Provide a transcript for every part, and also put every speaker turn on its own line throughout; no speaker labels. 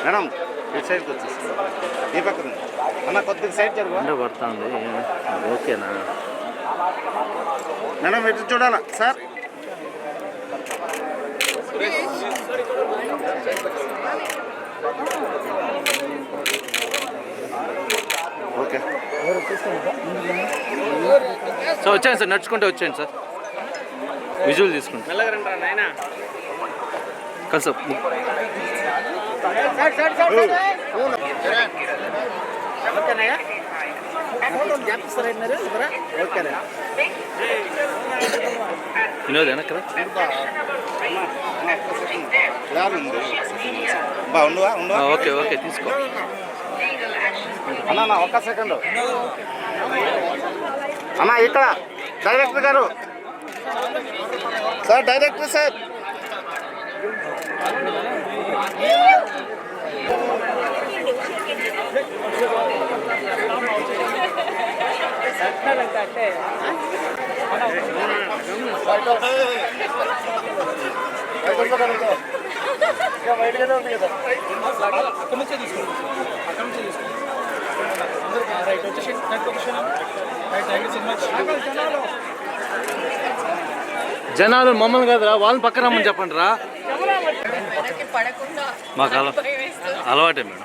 Madam ఇటు సైడ్కి వచ్చేసి ఈ పక్కన అన్న కొద్దిగా సైడ్ జరుగు
పడుతుంది. ఓకేనా
మేడం ఇటు చూడాలా సార్? ఓకే
సార్ వచ్చాను సార్, నడుచుకుంటే వచ్చాను సార్, విజువల్ తీసుకుంటా కలిసి వినోద్ వెనక్రా ఓకే ఓకే తీసుకో
అన్న ఒక్క సెకండ్ అన్న ఇక్కడ డైరెక్టర్ గారు సార్, డైరెక్టర్ సార్.
జనాలు మమ్మల్ని కదరా, వాళ్ళని పక్కన రమ్మని చెప్పండి రా. మాకు అలవాటే మేడం.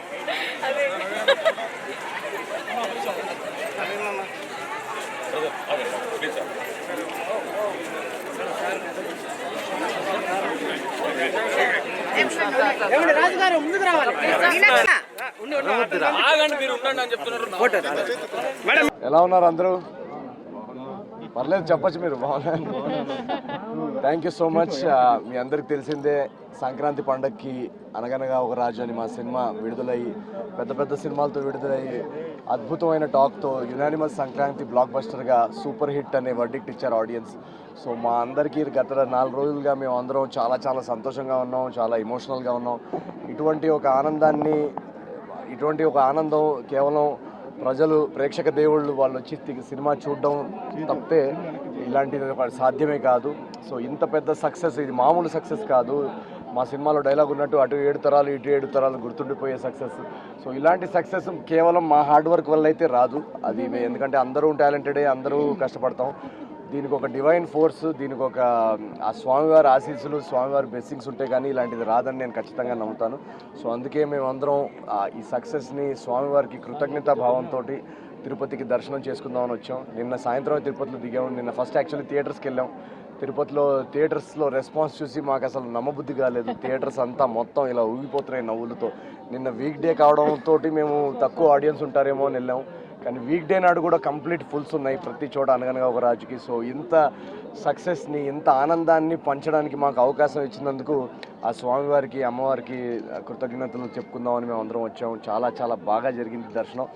ఎలా ఉన్నారు అందరూ? పర్లేదు చెప్పచ్చు మీరు, బాగున్నారు. Thank you so much. మీ అందరికి తెలిసిందే సంక్రాంతి పండగకి అనగనగా ఒక రాజు అని మా సినిమా విడుదలయ్యి పెద్ద పెద్ద సినిమాలతో విడుదలయ్యి అద్భుతమైన టాక్తో యునానిమస్ సంక్రాంతి బ్లాక్ బస్టర్గా సూపర్ హిట్ అనే వర్డిక్ట్ ఇచ్చారు ఆడియన్స్. సో మా అందరికీ గత 4 రోజులుగా మేము అందరం చాలా చాలా సంతోషంగా ఉన్నాం, చాలా ఎమోషనల్గా ఉన్నాం. ఇటువంటి ఒక ఆనందం కేవలం ప్రజలు, ప్రేక్షక దేవుళ్ళు వాళ్ళు వచ్చి సినిమా చూడడం తప్పితే ఇలాంటిది సాధ్యమే కాదు. సో ఇంత పెద్ద సక్సెస్, ఇది మామూలు సక్సెస్ కాదు. మా సినిమాలో డైలాగ్ ఉన్నట్టు అటు 7 తరాలు ఇటు 7 తరాలు గుర్తుండిపోయే సక్సెస్. సో ఇలాంటి సక్సెస్ కేవలం మా హార్డ్ వర్క్ వల్ల అయితే రాదు. అది ఎందుకంటే అందరూ టాలెంటెడే, అందరూ కష్టపడతాం. దీనికి ఒక డివైన్ ఫోర్స్, దీనికి ఒక ఆ స్వామివారి ఆశీస్సులు, స్వామివారి బ్లెస్సింగ్స్ ఉంటే కానీ ఇలాంటిది రాదని నేను ఖచ్చితంగా నమ్ముతాను. సో అందుకే మేమందరం ఈ సక్సెస్ని స్వామివారికి కృతజ్ఞతా భావంతో తిరుపతికి దర్శనం చేసుకుందామని వచ్చాం. నిన్న సాయంత్రం తిరుపతిలో దిగాము. నిన్న ఫస్ట్ యాక్చువల్లీ థియేటర్స్కి వెళ్ళాం. తిరుపతిలో థియేటర్స్లో రెస్పాన్స్ చూసి మాకు అసలు నమ్మబుద్ధి కాలేదు. థియేటర్స్ అంతా మొత్తం ఇలా ఊగిపోతున్నాయి నవ్వులతో. నిన్న వీక్ డే కావడంతో మేము తక్కువ ఆడియన్స్ ఉంటారేమో అని వెళ్ళాం, కానీ వీక్ డే నాడు కూడా కంప్లీట్ ఫుల్స్ ఉన్నాయి ప్రతి చోట అనగనగా ఒక రాజుకి. సో ఇంత సక్సెస్ని, ఇంత ఆనందాన్ని పంచడానికి మాకు అవకాశం ఇచ్చినందుకు ఆ స్వామివారికి, అమ్మవారికి కృతజ్ఞతలు చెప్పుకుందామని మేము అందరం వచ్చాము. చాలా చాలా బాగా జరిగింది దర్శనం.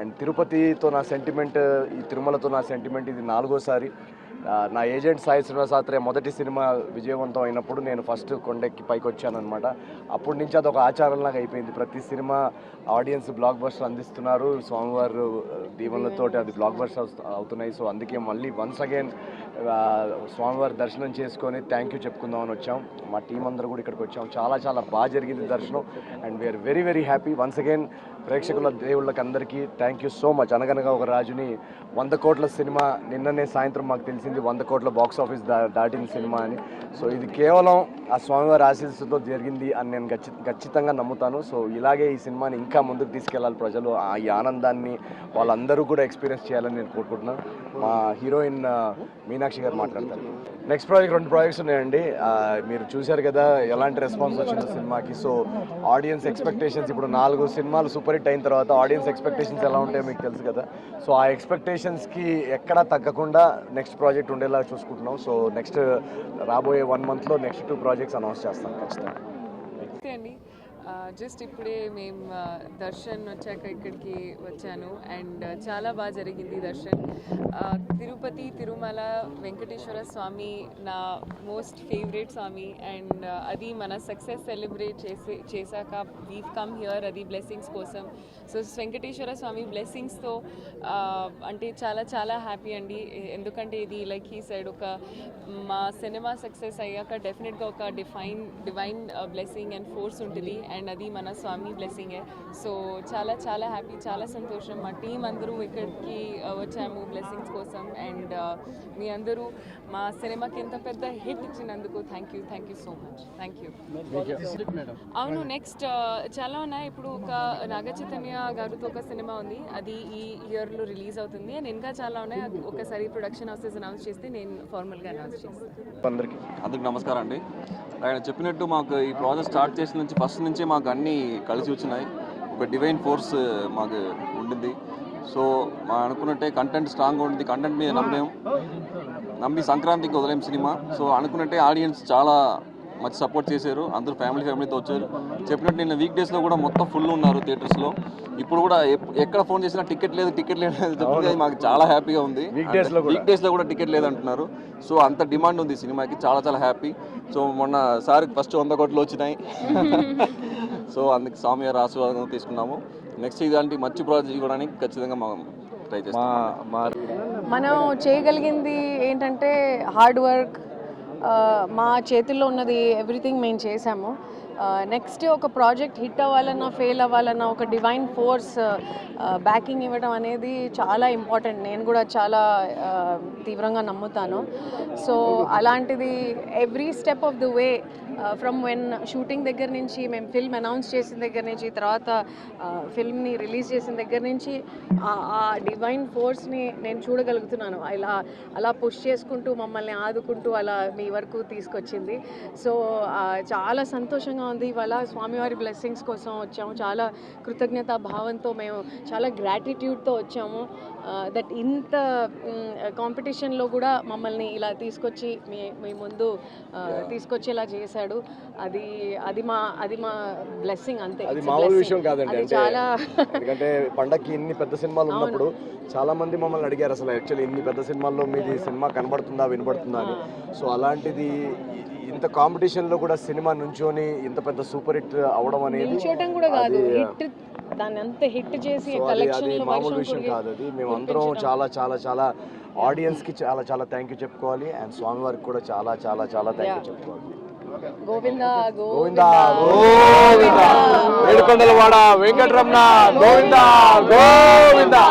అండ్ తిరుపతితో నా సెంటిమెంట్, ఈ తిరుమలతో నా సెంటిమెంట్ ఇది 4వసారి. నా ఏజెంట్ సాయి శ్రీనివాసాత్రేయ మొదటి సినిమా విజయవంతం అయినప్పుడు నేను ఫస్ట్ కొండెక్కి పైకి వచ్చానమాట. అప్పటి నుంచి అదొక ఆచారంలాగా అయిపోయింది. ప్రతి సినిమా ఆడియన్స్ బ్లాక్ బస్టర్ అందిస్తున్నారు, స్వామివారు దీవెనలతోటి అది బ్లాక్ బస్టర్ అవుతున్నాయి. సో అందుకే మళ్ళీ వన్స్ అగైన్ స్వామివారి దర్శనం చేసుకొని థ్యాంక్ యూ చెప్పుకుందామని వచ్చాం. మా టీం అందరూ కూడా ఇక్కడికి వచ్చాం. చాలా చాలా బాగా జరిగింది దర్శనం. And we are very very happy. Once again ప్రేక్షకుల దేవుళ్ళకి అందరికీ థ్యాంక్ యూ సో మచ్. అనగనగా ఒక రాజుని 100 కోట్ల సినిమా, నిన్ననే సాయంత్రం మాకు తెలిసింది 100 కోట్ల బాక్స్ ఆఫీస్ దాటిన సినిమా అని. సో ఇది కేవలం ఆ స్వామివారి ఆశీస్సుతో జరిగింది అని నేను ఖచ్చితంగా నమ్ముతాను. సో ఇలాగే ఈ సినిమాని ఇంకా ముందుకు తీసుకెళ్ళాలి ప్రజలు. ఈ ఆనందాన్ని వాళ్ళందరూ కూడా ఎక్స్పీరియన్స్ చేయాలని నేను కోరుకుంటున్నాను. మా హీరోయిన్ మీనాక్షి గారు మాట్లాడతారు. నెక్స్ట్ ప్రాజెక్ట్ 2 ప్రాజెక్ట్స్ ఉన్నాయండి. మీరు చూశారు కదా ఎలాంటి రెస్పాన్స్ వచ్చిందో సినిమాకి. సో ఆడియన్స్ ఎక్స్పెక్టేషన్స్, ఇప్పుడు 4 సినిమాలు సూపర్ హిట్ అయిన తర్వాత ఆడియన్స్ ఎక్స్పెక్టేషన్స్ ఎలా ఉంటాయో మీకు తెలుసు కదా. సో ఆ ఎక్స్పెక్టేషన్స్కి ఎక్కడా తగ్గకుండా నెక్స్ట్ ప్రాజెక్ట్ ఉండేలా చూసుకుంటున్నాం. సో నెక్స్ట్ రాబోయే 1 మంత్లో నెక్స్ట్ 2 ప్రాజెక్ట్స్ అనౌన్స్ చేస్తాం ఖచ్చితంగా.
జస్ట్ ఇప్పుడే మేము దర్శన్ వచ్చాక ఇక్కడికి వచ్చాను అండ్ చాలా బాగా జరిగింది దర్శన్. తిరుపతి, తిరుమల, వెంకటేశ్వర స్వామి నా మోస్ట్ ఫేవరెట్ స్వామి అండ్ అది మన సక్సెస్ సెలబ్రేట్ చేశాక వీవ్ కమ్ హియర్, అది బ్లెస్సింగ్స్ కోసం. సో వెంకటేశ్వర స్వామి బ్లెస్సింగ్స్తో అంటే చాలా చాలా హ్యాపీ అండి. ఎందుకంటే ఇది లైక్ హీ సైడ్ ఒక మా సినిమా సక్సెస్ అయ్యాక డెఫినెట్గా ఒక డివైన్ బ్లెస్సింగ్ అండ్ ఫోర్స్ ఉంటుంది. అండ్ అది మన స్వామి బ్లెస్సింగే. సో చాలా చాలా హ్యాపీ, చాలా సంతోషం. మా టీం అందరూ ఇక్కడికి వచ్చాము బ్లెస్సింగ్స్ కోసం. అండ్ మీ అందరూ మా సినిమాకి ఎంత పెద్ద హిట్ ఇచ్చినందుకు thank you so much. Thank you. అవును, నెక్స్ట్ చాలా ఉన్నాయి. ఇప్పుడు ఒక నాగ చైతన్య గారితో ఒక సినిమా ఉంది, అది ఈ ఇయర్లో రిలీజ్ అవుతుంది. అండ్ ఇంకా చాలా ఉన్నాయి. అది ఒకసారి ప్రొడక్షన్ హౌసెస్ అనౌన్స్ చేస్తే నేను ఫార్మల్గా అనౌన్స్ చేస్తాను.
అందరికి నమస్కారం అండి. ఆయన చెప్పినట్టు మాకు ఈ ప్రాజెక్ట్ స్టార్ట్ చేసిన నుంచి ఫస్ట్ నుంచే మాకు అన్నీ కలిసి వచ్చినాయి. ఒక డివైన్ ఫోర్స్ మాకు ఉండింది. సో మా అనుకున్నట్టే కంటెంట్ స్ట్రాంగ్గా ఉంది. కంటెంట్ మీద నమ్మి సంక్రాంతికి వదిలేం సినిమా. సో అనుకున్నట్టే ఆడియన్స్ చాలా మంచి సపోర్ట్ చేశారు. అందరూ ఫ్యామిలీతో వచ్చారు. చెప్పినట్టు నిన్న వీక్ డేస్లో కూడా మొత్తం ఫుల్ ఉన్నారు థియేటర్స్లో. ఇప్పుడు కూడా ఎక్కడ ఫోన్ చేసినా టికెట్ లేదు చెప్తే మాకు చాలా హ్యాపీగా ఉంది. వీక్ డేస్లో కూడా టికెట్ లేదు అంటున్నారు. సో అంత డిమాండ్ ఉంది సినిమాకి. చాలా చాలా హ్యాపీ. సో మొన్న సార్కి ఫస్ట్ 100 కోట్లు వచ్చినాయి. సో అందుకు స్వామి గారి ఆశీర్వాదం తీసుకున్నాము. నెక్స్ట్ ఇలాంటి మంచి ప్రాజెక్ట్ ఇవ్వడానికి ఖచ్చితంగా మనం ట్రై చేస్తాం.
మనం చేయగలిగింది ఏంటంటే హార్డ్ వర్క్. మా చేతుల్లో ఉన్నది ఎవ్రీథింగ్ మేము చేసాము. నెక్స్ట్ ఒక ప్రాజెక్ట్ హిట్ అవ్వాలన్నా ఫెయిల్ అవ్వాలన్నా ఒక డివైన్ ఫోర్స్ బ్యాకింగ్ ఇవ్వడం అనేది చాలా ఇంపార్టెంట్. నేను కూడా చాలా తీవ్రంగా నమ్ముతాను. సో అలాంటిది every step of the way from when shooting దగ్గర నుంచి, మేము ఫిల్మ్ అనౌన్స్ చేసిన దగ్గర నుంచి, తర్వాత ఫిల్మ్ని రిలీజ్ చేసిన దగ్గర నుంచి ఆ డివైన్ ఫోర్స్ని నేను చూడగలుగుతున్నాను. అలా పుష్ చేసుకుంటూ మమ్మల్ని ఆదుకుంటూ అలా మీ వరకు తీసుకొచ్చింది. సో చాలా సంతోషంగా ఉంది. ఇవాళ స్వామివారి బ్లెస్సింగ్స్ కోసం వచ్చాము. చాలా కృతజ్ఞతా భావంతో, మేము చాలా గ్రాటిట్యూడ్తో వచ్చాము. దట్ ఇంత కాంపిటీషన్లో కూడా మమ్మల్ని ఇలా తీసుకొచ్చి మీ ముందు తీసుకొచ్చేలా చేశాడు. అది మా బ్లెస్సింగ్ అంతే.
అది మామూలు విషయం కాదండి.
చాలా
ఎందుకంటే పండక్కి ఇన్ని పెద్ద సినిమాలు ఉన్నప్పుడు చాలా మంది మమ్మల్ని అడిగారు అసలు యాక్చువల్లీ ఇన్ని పెద్ద సినిమాల్లో మీది సినిమా కనబడుతుందా వినబడుతుందా అని. సో అలాంటిది ఇంత కాంపిటీషన్లో కూడా సినిమా నుంచొని ఇంత పెద్ద సూపర్ హిట్ అవడం అనేది
నిల్చోటం కూడా కాదు, హిట్. దాన్ని అంత హిట్ చేసి
అది మామూలు విషయం కాదు. అది మేము అందరం చాలా చాలా చాలా ఆడియన్స్కి చాలా చాలా థ్యాంక్ యూ చెప్పుకోవాలి. అండ్ స్వామి వారికి కూడా చాలా చాలా చాలా థ్యాంక్ యూ చెప్పుకోవాలి.
గోవిందా
గోవిందా గోవిందా ఏడుకొండలవాడ వెంకటరమణ గోవిందా గోవిందా.